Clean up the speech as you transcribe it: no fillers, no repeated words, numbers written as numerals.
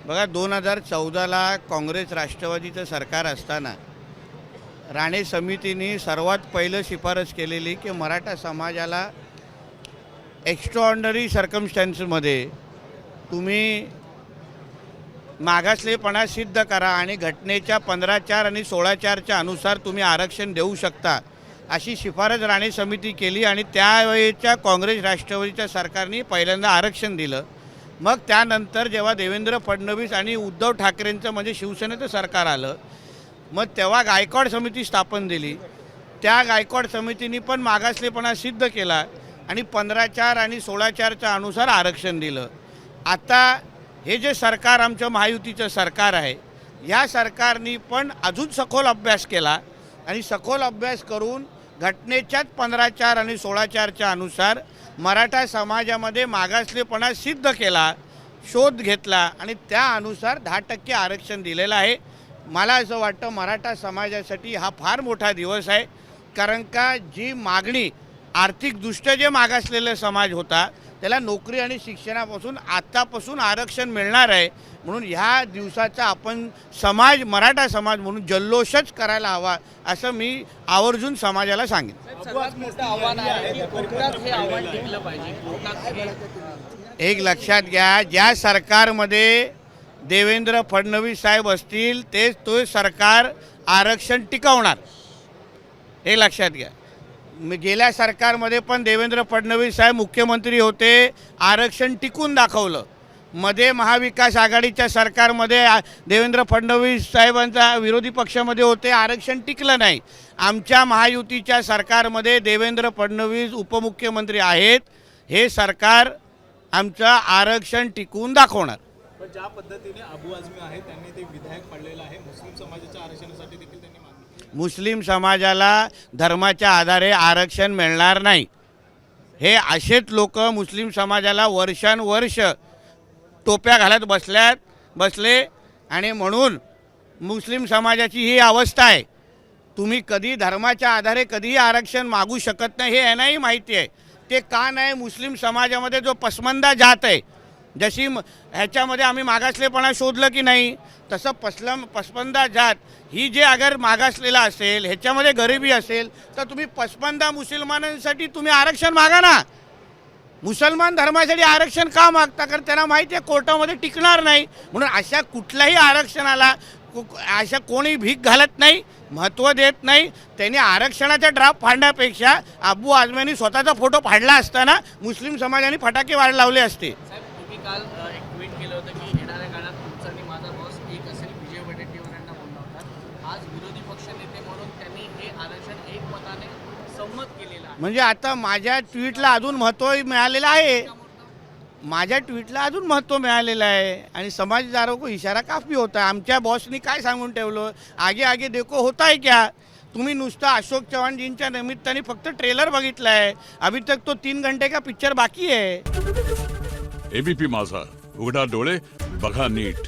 बघा 2014ला काँग्रेस राष्ट्रवादीचं सरकार असताना राणे समितीने सर्वात पहिलं शिफारस केलेली की मराठा समाजाला एक्स्ट्राऑर्डिनरी सर्कमस्टन्समध्ये तुम्ही मागासलेपणा सिद्ध करा आणि घटनेच्या 15(4) आणि 16(4)च्या अनुसार तुम्ही आरक्षण देऊ शकता अशी शिफारस राणे समिती केली आणि त्यावेळेच्या काँग्रेस राष्ट्रवादीच्या सरकारने पहिल्यांदा आरक्षण दिलं। मग त्यानंतर जेव्हा देवेंद्र फडणवीस आणि उद्धव ठाकरेंचं म्हणजे शिवसेनेचं सरकार आलं, मग तेव्हा गायकवाड समिती स्थापन दिली। त्या गायकवाड समितीने पण मागासलेपणा सिद्ध केला आणि 15(4) आणि 16(4)च्या अनुसार आरक्षण दिलं। आता हे जे सरकार आमचं महायुतीचं सरकार आहे, या सरकारने पण अजून सखोल अभ्यास केला आणि सखोल अभ्यास करून घटनेच्याच 15(4) आणि 16(4)च्या अनुसार मराठा समाजामध्ये मागासलेपणा सिद्ध केला, शोध घेतला आणि त्या अनुसार 10% आरक्षण दिलेलं आहे। मला असं वाटतं मराठा समाजासाठी हा फार मोठा दिवस आहे, कारण का जी मागणी आर्थिकदृष्ट्या जे मागासलेला समाज होता त्याला नोकरी आणि शिक्षणापासून आतापासून आरक्षण मिळणार आहे। म्हणून ह्या दिवसाचा आपण समाज मराठा समाज म्हणून जल्लोषच करायला हवा असं मी आवर्जून समाजाला सांगेन। सर्वात मोठं आव्हान आहे की कोर्टात हे आव्हान टिकलं पाहिजे। कोर्टात एक लक्षात घ्या, ज्या सरकारमध्ये देवेंद्र फडणवीस साहेब असतील तेच तो सरकार आरक्षण टिकवणार, हे लक्षात घ्या। गेल्या सरकारमध्ये पण देवेंद्र फडणवीस साहेब मुख्यमंत्री होते, आरक्षण टिकून दाखवलं। मध्ये महाविकास आघाडीच्या सरकारमध्ये देवेंद्र फडणवीस साहेबांचा विरोधी पक्षामध्ये होते, आरक्षण टिकलं नाही। आमच्या महायुतीच्या सरकारमध्ये देवेंद्र फडणवीस उपमुख्यमंत्री आहेत, हे सरकार आमचं आरक्षण टिकवून दाखवणार। पण ज्या पद्धतीने अबू आझमी आहे त्यांनी ते विधेयक पडलेलं आहे, मुस्लिम समाजाच्या आरक्षणासाठी देखील त्यांनी मागणी केली। मुस्लिम समाजाला धर्माच्या आधारे आरक्षण मिळणार नाही। हे असेच लोक मुस्लिम समाजाला वर्षानुवर्ष टोप्या घालत बसले आणि म्हणून मुस्लिम समाजाची ही अवस्था आहे। तुम्ही कधी धर्माच्या आधारे कधीही आरक्षण मागू शकत नाही, हे यांनाही माहिती आहे। ते का नाही? मुस्लिम समाजामध्ये जो पसमंदा जात आहे, जशी ह्याच्यामध्ये आम्ही मागासलेपणा शोधलं की नाही, तसं पसमंदा जात ही जे अगर मागासलेला असेल, ह्याच्यामध्ये गरिबी असेल, तर तुम्ही पसमंदा मुसलमानांसाठी तुम्ही आरक्षण मागा ना। मुसलमान धर्मासाठी आरक्षण का मागता? कारण त्यांना माहिती आहे कोर्टामध्ये टिकणार नाही। म्हणून अशा कुठल्याही आरक्षणाला अशा कोणी भीक घालत नाही, महत्त्व देत नाही। त्यांनी आरक्षणाचा ड्राफ्ट फाडण्यापेक्षा अबू आझमींनी स्वतःचा फोटो फाडला असताना मुस्लिम समाजाने फटाके लावले असते। तुम्ही काल एक ट्विट केलं होतं की येणाऱ्या काळात तुमचा आणि माझा बॉस एक असेल, विजय वडेट्टीवार यांना बोलला होता। आज विरोधी पक्षनेते म्हणून त्यांनी हे आरक्षण एकमताने संमत केलेलं आहे। म्हणजे आता माझ्या ट्विटला अजून महत्त्व मिळालेलं आहे, माझ्या ट्विटला अजून महत्त्व मिळालेलं आहे आणि समाजदारों को इशारा काफी होता है। आमच्या बॉसनी काय सांगून ठेवलं, आगे आगे देखो होता है क्या। तुम्ही नुसतं अशोक चव्हाणजींच्या निमित्ताने फक्त ट्रेलर बघितला आहे, अभी तक तो 3 घंटे का पिक्चर बाकी है। एबीपी माझा, उघडा डोळे बघा नीट।